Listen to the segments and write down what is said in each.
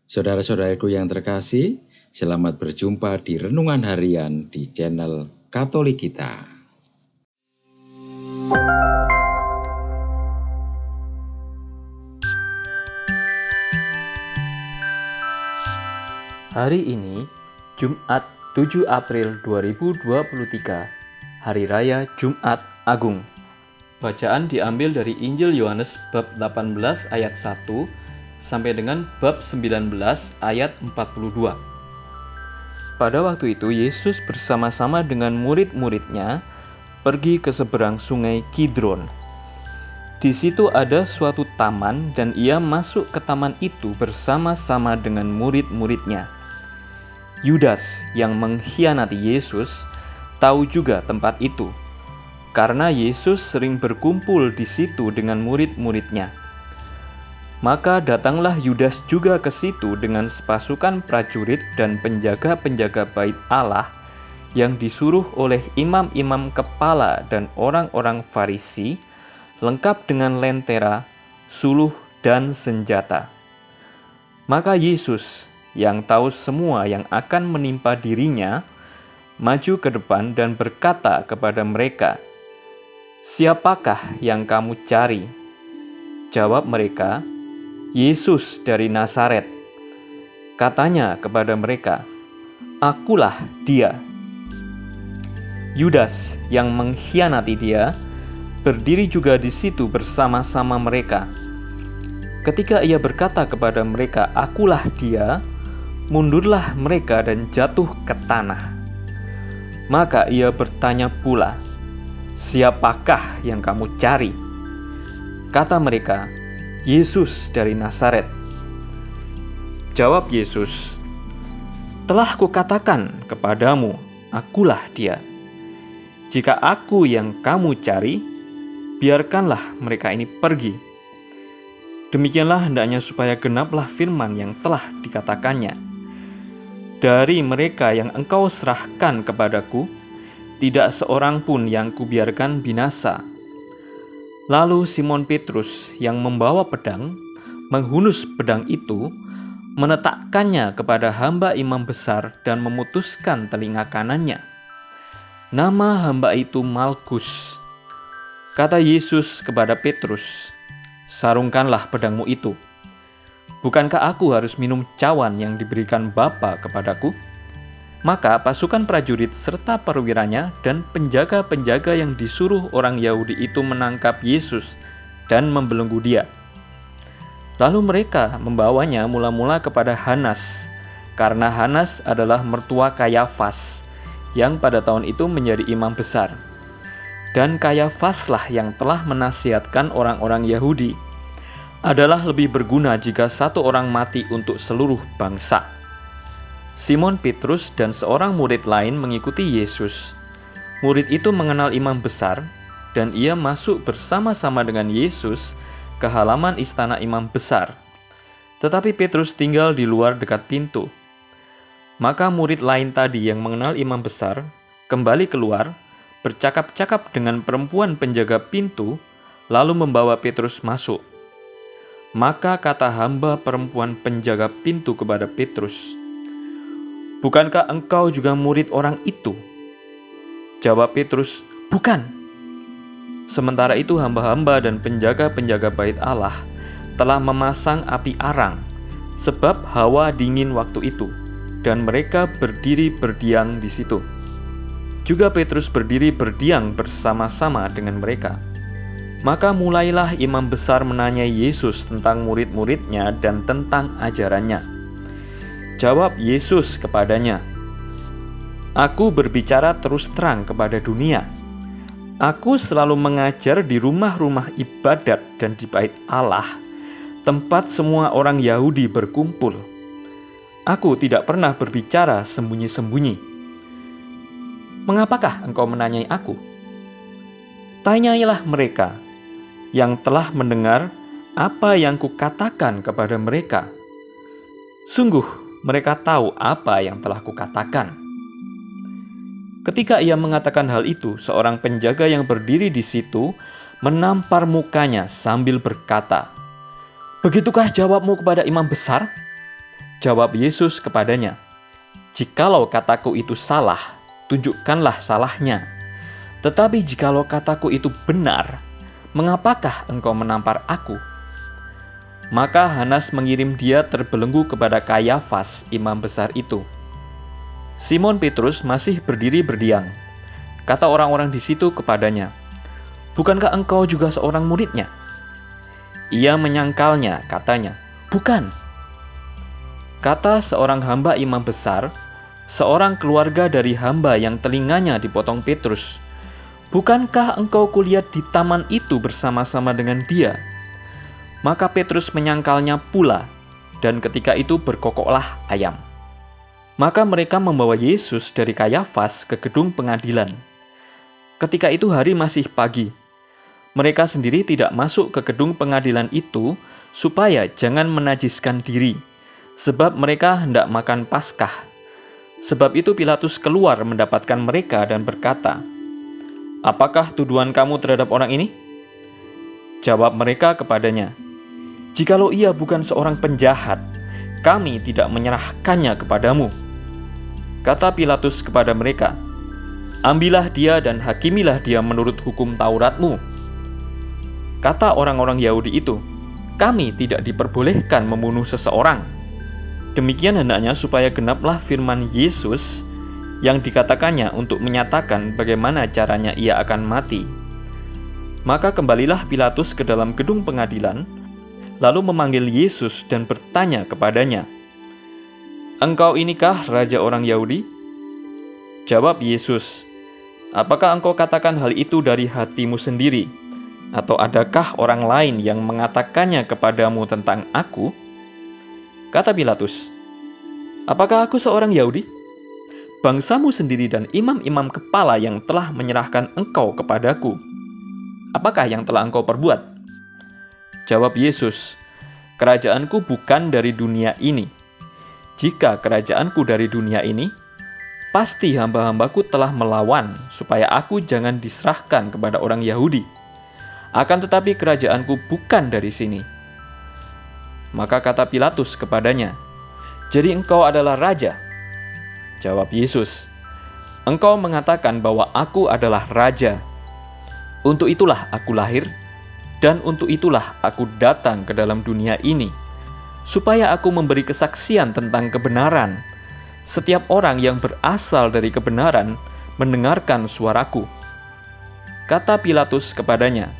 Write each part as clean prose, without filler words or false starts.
Saudara-saudaraku yang terkasih, selamat berjumpa di Renungan Harian di channel Katolik kita. Hari ini, Jumat 7 April 2023, Hari Raya Jumat Agung. Bacaan diambil dari Injil Yohanes bab 18 ayat 1 sampai dengan bab 19 ayat 42. Pada waktu itu Yesus bersama-sama dengan murid-muridnya pergi ke seberang sungai Kidron. Di situ ada suatu taman dan ia masuk ke taman itu bersama-sama dengan murid-muridnya. Yudas yang mengkhianati Yesus tahu juga tempat itu, karena Yesus sering berkumpul di situ dengan murid-muridnya. Maka datanglah Yudas juga ke situ dengan sepasukan prajurit dan penjaga-penjaga bait Allah yang disuruh oleh imam-imam kepala dan orang-orang Farisi, lengkap dengan lentera, suluh, dan senjata. Maka Yesus yang tahu semua yang akan menimpa dirinya, maju ke depan dan berkata kepada mereka, "Siapakah yang kamu cari?" Jawab mereka, "Yesus dari Nazaret." Katanya kepada mereka, "Akulah dia." Yudas yang mengkhianati dia berdiri juga di situ bersama-sama mereka. Ketika ia berkata kepada mereka, "Akulah dia," mundurlah mereka dan jatuh ke tanah. Maka ia bertanya pula, "Siapakah yang kamu cari?" Kata mereka, "Yesus dari Nazaret." Jawab Yesus, "Telah kukatakan kepadamu, akulah dia. Jika aku yang kamu cari, biarkanlah mereka ini pergi." Demikianlah hendaknya supaya genaplah firman yang telah dikatakannya, "Dari mereka yang engkau serahkan kepadaku, tidak seorang pun yang kubiarkan binasa." Lalu Simon Petrus yang membawa pedang, menghunus pedang itu, meletakkannya kepada hamba imam besar dan memutuskan telinga kanannya. Nama hamba itu Malkus. Kata Yesus kepada Petrus, "Sarungkanlah pedangmu itu. Bukankah aku harus minum cawan yang diberikan Bapa kepadaku?" Maka pasukan prajurit serta perwiranya dan penjaga-penjaga yang disuruh orang Yahudi itu menangkap Yesus dan membelenggu dia. Lalu mereka membawanya mula-mula kepada Hanas, karena Hanas adalah mertua Kayafas, yang pada tahun itu menjadi imam besar. Dan Kayafaslah yang telah menasihatkan orang-orang Yahudi, adalah lebih berguna jika satu orang mati untuk seluruh bangsa. Simon Petrus dan seorang murid lain mengikuti Yesus. Murid itu mengenal imam besar, dan ia masuk bersama-sama dengan Yesus ke halaman istana imam besar. Tetapi Petrus tinggal di luar dekat pintu. Maka murid lain tadi yang mengenal imam besar kembali keluar, bercakap-cakap dengan perempuan penjaga pintu, lalu membawa Petrus masuk. Maka kata hamba perempuan penjaga pintu kepada Petrus, "Bukankah engkau juga murid orang itu?" Jawab Petrus, "Bukan." Sementara itu hamba-hamba dan penjaga-penjaga bait Allah telah memasang api arang, sebab hawa dingin waktu itu, dan mereka berdiri berdiam di situ. Juga Petrus berdiri berdiam bersama-sama dengan mereka. Maka mulailah imam besar menanyai Yesus tentang murid-muridnya dan tentang ajarannya. Jawab Yesus kepadanya, "Aku berbicara terus terang kepada dunia. Aku selalu mengajar di rumah-rumah ibadat dan di bait Allah, tempat semua orang Yahudi berkumpul. Aku tidak pernah berbicara sembunyi-sembunyi. Mengapakah engkau menanyai aku? Tanyailah mereka yang telah mendengar apa yang kukatakan kepada mereka. Sungguh mereka tahu apa yang telah kukatakan." Ketika ia mengatakan hal itu, seorang penjaga yang berdiri di situ menampar mukanya sambil berkata, "Begitukah jawabmu kepada imam besar?" Jawab Yesus kepadanya, "Jikalau kataku itu salah, tunjukkanlah salahnya. Tetapi jikalau kataku itu benar, mengapakah engkau menampar aku?" Maka Hanas mengirim dia terbelenggu kepada Kayafas, imam besar itu. Simon Petrus masih berdiri berdiam. Kata orang-orang di situ kepadanya, "Bukankah engkau juga seorang muridnya?" Ia menyangkalnya, katanya, "Bukan." Kata seorang hamba imam besar, seorang keluarga dari hamba yang telinganya dipotong Petrus, "Bukankah engkau kulihat di taman itu bersama-sama dengan dia?" Maka Petrus menyangkalnya pula, dan ketika itu berkokoklah ayam. Maka mereka membawa Yesus dari Kayafas ke gedung pengadilan. Ketika itu hari masih pagi. Mereka sendiri tidak masuk ke gedung pengadilan itu supaya jangan menajiskan diri, sebab mereka hendak makan Paskah. Sebab itu Pilatus keluar mendapatkan mereka dan berkata, "Apakah tuduhan kamu terhadap orang ini?" Jawab mereka kepadanya, "Jikalau ia bukan seorang penjahat, kami tidak menyerahkannya kepadamu." Kata Pilatus kepada mereka, "Ambillah dia dan hakimilah dia menurut hukum Tauratmu." Kata orang-orang Yahudi itu, "Kami tidak diperbolehkan membunuh seseorang." Demikian hendaknya supaya genaplah firman Yesus yang dikatakannya untuk menyatakan bagaimana caranya ia akan mati. Maka kembalilah Pilatus ke dalam gedung pengadilan, lalu memanggil Yesus dan bertanya kepadanya, "Engkau inikah raja orang Yahudi?" Jawab Yesus, "Apakah engkau katakan hal itu dari hatimu sendiri? Atau adakah orang lain yang mengatakannya kepadamu tentang aku?" Kata Pilatus, "Apakah aku seorang Yahudi? Bangsamu sendiri dan imam-imam kepala yang telah menyerahkan engkau kepadaku. Apakah yang telah engkau perbuat?" Jawab Yesus, "Kerajaanku bukan dari dunia ini. Jika kerajaanku dari dunia ini, pasti hamba-hambaku telah melawan supaya aku jangan diserahkan kepada orang Yahudi. Akan tetapi kerajaanku bukan dari sini." Maka kata Pilatus kepadanya, "Jadi engkau adalah raja?" Jawab Yesus, "Engkau mengatakan bahwa aku adalah raja. Untuk itulah aku lahir, dan untuk itulah aku datang ke dalam dunia ini, supaya aku memberi kesaksian tentang kebenaran. Setiap orang yang berasal dari kebenaran mendengarkan suaraku." Kata Pilatus kepadanya,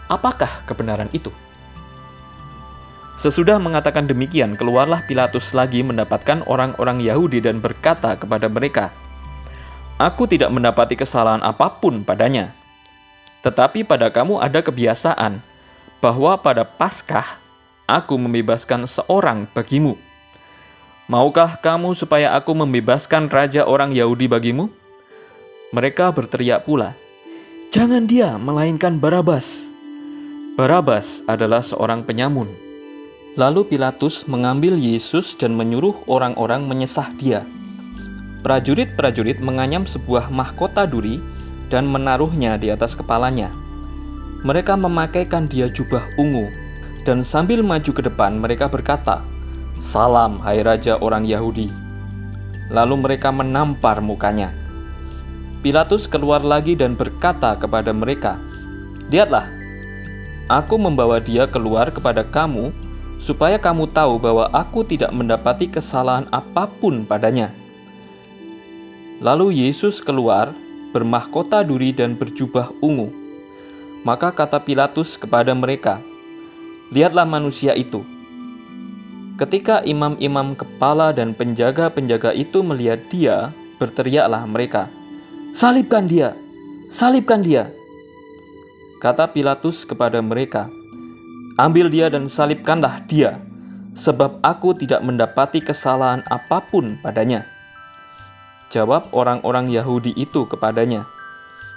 "Apakah kebenaran itu?" Sesudah mengatakan demikian, keluarlah Pilatus lagi mendapatkan orang-orang Yahudi dan berkata kepada mereka, "Aku tidak mendapati kesalahan apapun padanya. Tetapi pada kamu ada kebiasaan bahwa pada Paskah aku membebaskan seorang bagimu. Maukah kamu supaya aku membebaskan raja orang Yahudi bagimu?" Mereka berteriak pula, "Jangan dia, melainkan Barabas." Barabas adalah seorang penyamun. Lalu Pilatus mengambil Yesus dan menyuruh orang-orang menyesah dia. Prajurit-prajurit menganyam sebuah mahkota duri dan menaruhnya di atas kepalanya. Mereka memakaikan dia jubah ungu, dan sambil maju ke depan mereka berkata, "Salam, hai Raja orang Yahudi." Lalu mereka menampar mukanya. Pilatus keluar lagi dan berkata kepada mereka, "Lihatlah, aku membawa dia keluar kepada kamu, supaya kamu tahu bahwa aku tidak mendapati kesalahan apapun padanya." Lalu Yesus keluar, bermahkota duri dan berjubah ungu. Maka kata Pilatus kepada mereka, "Lihatlah manusia itu." Ketika imam-imam kepala dan penjaga-penjaga itu melihat dia, berteriaklah mereka, "Salibkan dia! Salibkan dia!" Kata Pilatus kepada mereka, "Ambil dia dan salibkanlah dia, sebab aku tidak mendapati kesalahan apapun padanya." Jawab orang-orang Yahudi itu kepadanya,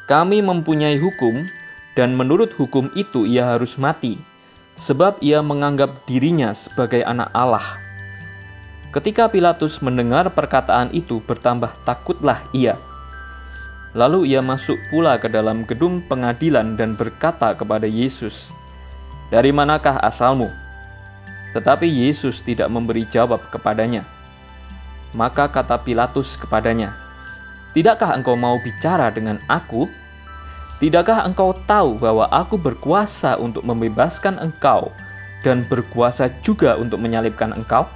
"Kami mempunyai hukum, dan menurut hukum itu ia harus mati, sebab ia menganggap dirinya sebagai anak Allah." Ketika Pilatus mendengar perkataan itu, bertambah takutlah ia. Lalu ia masuk pula ke dalam gedung pengadilan dan berkata kepada Yesus, "Dari manakah asalmu?" Tetapi Yesus tidak memberi jawab kepadanya. Maka kata Pilatus kepadanya, "Tidakkah engkau mau bicara dengan aku? Tidakkah engkau tahu bahwa aku berkuasa untuk membebaskan engkau dan berkuasa juga untuk menyalibkan engkau?"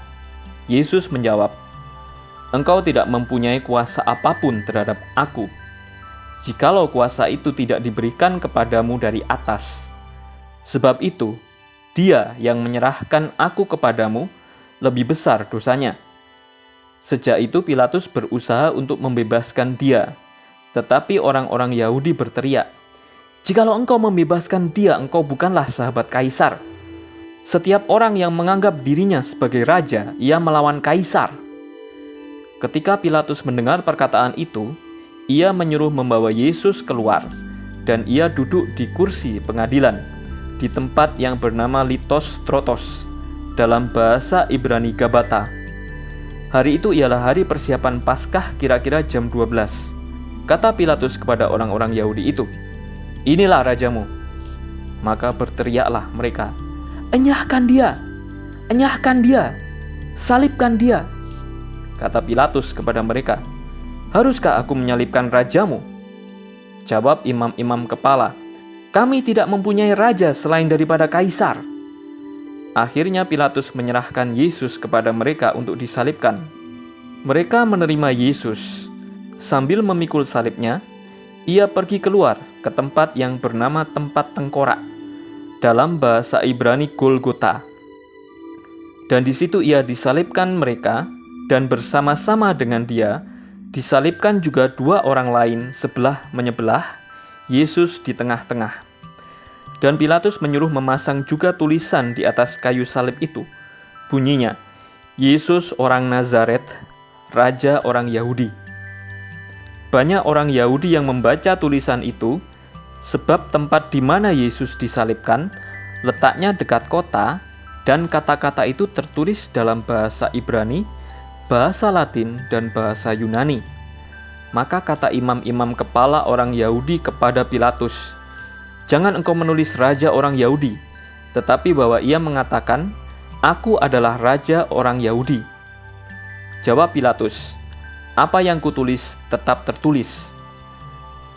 Yesus menjawab, "Engkau tidak mempunyai kuasa apapun terhadap aku, jikalau kuasa itu tidak diberikan kepadamu dari atas. Sebab itu, Dia yang menyerahkan aku kepadamu lebih besar dosanya." Sejak itu Pilatus berusaha untuk membebaskan dia. Tetapi orang-orang Yahudi berteriak, "Jikalau engkau membebaskan dia, engkau bukanlah sahabat Kaisar. Setiap orang yang menganggap dirinya sebagai raja, ia melawan Kaisar." Ketika Pilatus mendengar perkataan itu, ia menyuruh membawa Yesus keluar, dan ia duduk di kursi pengadilan, di tempat yang bernama Litos Trotos, dalam bahasa Ibrani Gabata. Hari itu ialah hari persiapan Paskah kira-kira jam 12. Kata Pilatus kepada orang-orang Yahudi itu, "Inilah rajamu." Maka berteriaklah mereka, "Enyahkan dia! Enyahkan dia! Salibkan dia!" Kata Pilatus kepada mereka, "Haruskah aku menyalibkan rajamu?" Jawab imam-imam kepala, "Kami tidak mempunyai raja selain daripada Kaisar." Akhirnya Pilatus menyerahkan Yesus kepada mereka untuk disalibkan. Mereka menerima Yesus. Sambil memikul salibnya, ia pergi keluar ke tempat yang bernama tempat tengkorak, dalam bahasa Ibrani Golgota. Dan di situ ia disalibkan mereka, dan bersama-sama dengan dia disalibkan juga dua orang lain sebelah menyebelah, Yesus di tengah-tengah. Dan Pilatus menyuruh memasang juga tulisan di atas kayu salib itu. Bunyinya, "Yesus orang Nazaret, Raja orang Yahudi." Banyak orang Yahudi yang membaca tulisan itu, sebab tempat di mana Yesus disalibkan letaknya dekat kota, dan kata-kata itu tertulis dalam bahasa Ibrani, bahasa Latin, dan bahasa Yunani. Maka kata imam-imam kepala orang Yahudi kepada Pilatus, "Jangan engkau menulis raja orang Yahudi, tetapi bahwa ia mengatakan, 'Aku adalah raja orang Yahudi.'" Jawab Pilatus, "Apa yang kutulis tetap tertulis."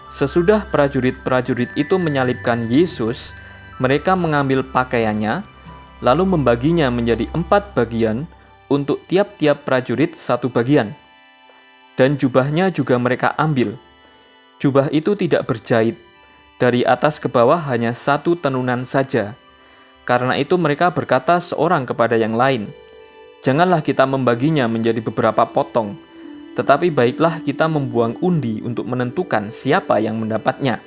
Sesudah prajurit-prajurit itu menyalibkan Yesus, mereka mengambil pakaiannya, lalu membaginya menjadi 4 bagian untuk tiap-tiap prajurit 1 bagian. Dan jubahnya juga mereka ambil. Jubah itu tidak berjahit, dari atas ke bawah hanya 1 tenunan saja. Karena itu mereka berkata seorang kepada yang lain, "Janganlah kita membaginya menjadi beberapa potong, tetapi baiklah kita membuang undi untuk menentukan siapa yang mendapatnya.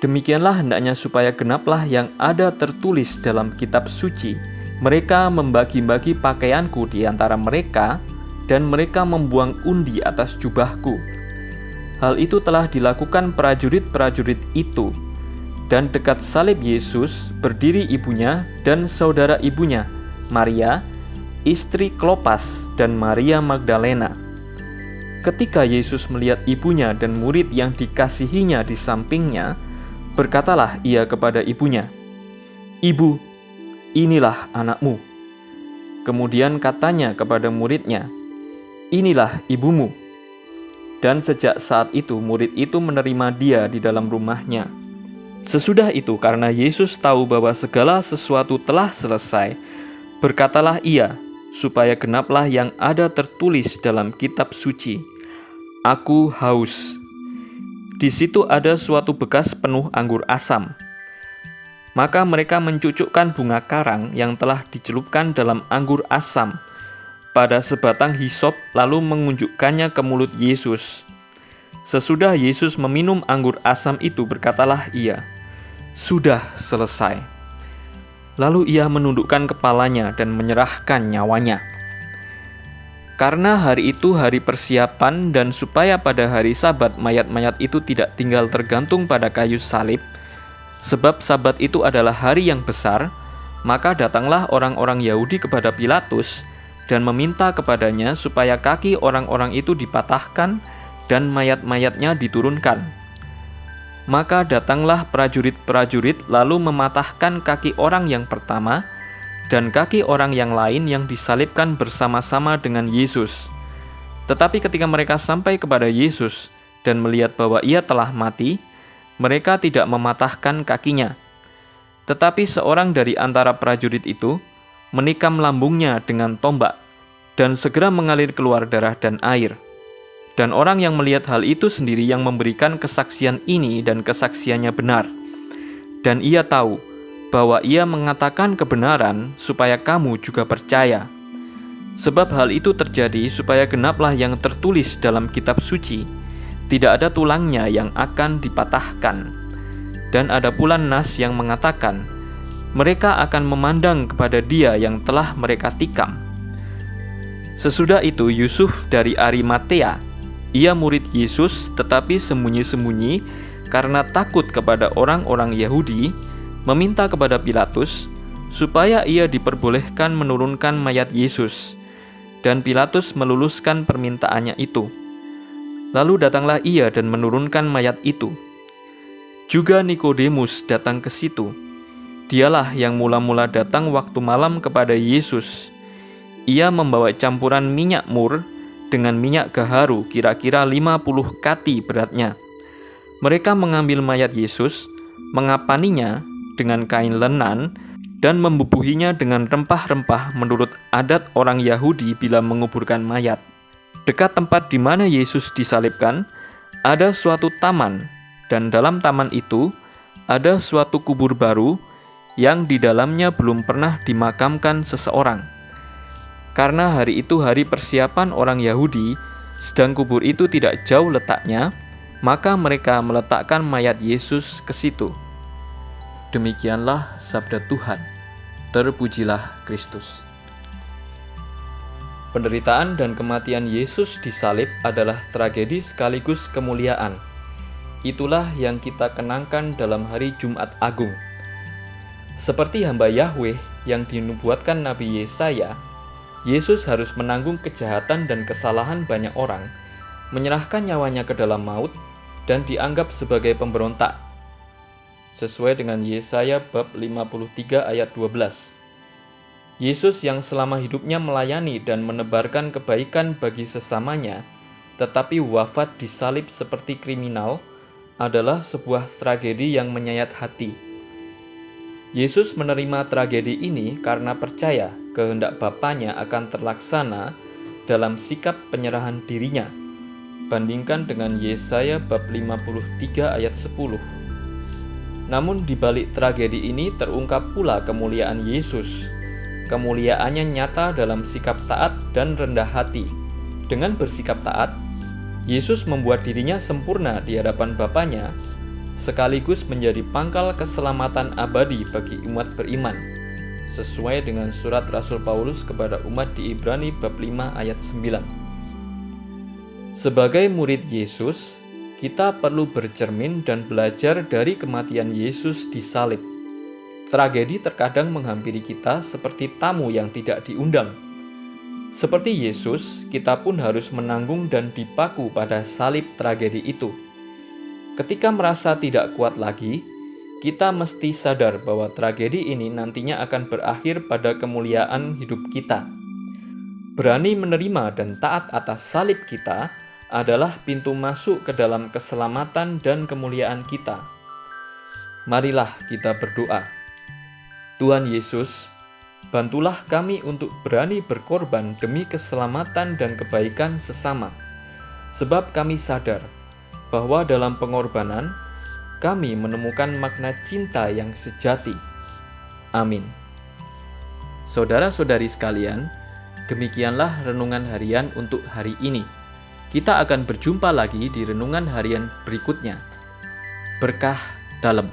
Demikianlah hendaknya supaya genaplah yang ada tertulis dalam kitab suci. Mereka membagi-bagi pakaianku di antara mereka, dan mereka membuang undi atas jubahku." Hal itu telah dilakukan prajurit-prajurit itu. Dan dekat salib Yesus berdiri ibunya dan saudara ibunya, Maria, istri Klopas, dan Maria Magdalena. Ketika Yesus melihat ibunya dan murid yang dikasihinya di sampingnya, berkatalah ia kepada ibunya, "Ibu, inilah anakmu." Kemudian katanya kepada muridnya, "Inilah ibumu." Dan sejak saat itu murid itu menerima dia di dalam rumahnya. Sesudah itu, karena Yesus tahu bahwa segala sesuatu telah selesai, berkatalah ia, supaya genaplah yang ada tertulis dalam kitab suci, "Aku haus." Di situ ada suatu bekas penuh anggur asam. Maka mereka mencucukkan bunga karang yang telah dicelupkan dalam anggur asam pada sebatang hisop, lalu mengunjukkannya ke mulut Yesus. Sesudah Yesus meminum anggur asam itu, berkatalah ia, "Sudah selesai." Lalu ia menundukkan kepalanya dan menyerahkan nyawanya. Karena hari itu hari persiapan, dan supaya pada hari Sabat mayat-mayat itu tidak tinggal tergantung pada kayu salib, sebab Sabat itu adalah hari yang besar, maka datanglah orang-orang Yahudi kepada Pilatus dan meminta kepadanya supaya kaki orang-orang itu dipatahkan dan mayat-mayatnya diturunkan. Maka datanglah prajurit-prajurit lalu mematahkan kaki orang yang pertama dan kaki orang yang lain yang disalibkan bersama-sama dengan Yesus. Tetapi ketika mereka sampai kepada Yesus dan melihat bahwa ia telah mati, mereka tidak mematahkan kakinya. Tetapi seorang dari antara prajurit itu menikam lambungnya dengan tombak, dan segera mengalir keluar darah dan air. Dan orang yang melihat hal itu sendiri yang memberikan kesaksian ini, dan kesaksiannya benar. Dan ia tahu bahwa ia mengatakan kebenaran supaya kamu juga percaya. Sebab hal itu terjadi supaya genaplah yang tertulis dalam kitab suci, tidak ada tulangnya yang akan dipatahkan. Dan ada pula nas yang mengatakan, mereka akan memandang kepada dia yang telah mereka tikam. Sesudah itu Yusuf dari Arimatea, ia murid Yesus tetapi sembunyi-sembunyi karena takut kepada orang-orang Yahudi, meminta kepada Pilatus supaya ia diperbolehkan menurunkan mayat Yesus. Dan Pilatus meluluskan permintaannya itu. Lalu datanglah ia dan menurunkan mayat itu. Juga Nikodemus datang ke situ. Dialah yang mula-mula datang waktu malam kepada Yesus. Ia membawa campuran minyak mur dengan minyak gaharu kira-kira 50 kati beratnya. Mereka mengambil mayat Yesus, mengapaninya dengan kain lenan, dan membubuhinya dengan rempah-rempah menurut adat orang Yahudi bila menguburkan mayat. Dekat tempat di mana Yesus disalibkan, ada suatu taman, dan dalam taman itu ada suatu kubur baru yang di dalamnya belum pernah dimakamkan seseorang. Karena hari itu hari persiapan orang Yahudi, sedang kubur itu tidak jauh letaknya, maka mereka meletakkan mayat Yesus ke situ. Demikianlah sabda Tuhan. Terpujilah Kristus. Penderitaan dan kematian Yesus di salib adalah tragedi sekaligus kemuliaan. Itulah yang kita kenangkan dalam hari Jumat Agung. Seperti hamba Yahweh yang dinubuatkan Nabi Yesaya, Yesus harus menanggung kejahatan dan kesalahan banyak orang, menyerahkan nyawanya ke dalam maut, dan dianggap sebagai pemberontak. Sesuai dengan Yesaya bab 53 ayat 12. Yesus yang selama hidupnya melayani dan menebarkan kebaikan bagi sesamanya, tetapi wafat disalib seperti kriminal, adalah sebuah tragedi yang menyayat hati. Yesus menerima tragedi ini karena percaya kehendak Bapanya akan terlaksana dalam sikap penyerahan dirinya. Bandingkan dengan Yesaya bab 53 ayat 10. Namun di balik tragedi ini terungkap pula kemuliaan Yesus. Kemuliaannya nyata dalam sikap taat dan rendah hati. Dengan bersikap taat, Yesus membuat dirinya sempurna di hadapan Bapanya, sekaligus menjadi pangkal keselamatan abadi bagi umat beriman, sesuai dengan surat Rasul Paulus kepada umat di Ibrani bab 5 ayat 9. Sebagai murid Yesus, kita perlu bercermin dan belajar dari kematian Yesus di salib. Tragedi terkadang menghampiri kita seperti tamu yang tidak diundang. Seperti Yesus, kita pun harus menanggung dan dipaku pada salib tragedi itu. Ketika merasa tidak kuat lagi, kita mesti sadar bahwa tragedi ini nantinya akan berakhir pada kemuliaan hidup kita. Berani menerima dan taat atas salib kita adalah pintu masuk ke dalam keselamatan dan kemuliaan kita. Marilah kita berdoa. Tuhan Yesus, bantulah kami untuk berani berkorban demi keselamatan dan kebaikan sesama. Sebab kami sadar bahwa dalam pengorbanan, kami menemukan makna cinta yang sejati. Amin. Saudara-saudari sekalian, demikianlah renungan harian untuk hari ini. Kita akan berjumpa lagi di renungan harian berikutnya. Berkah dalam.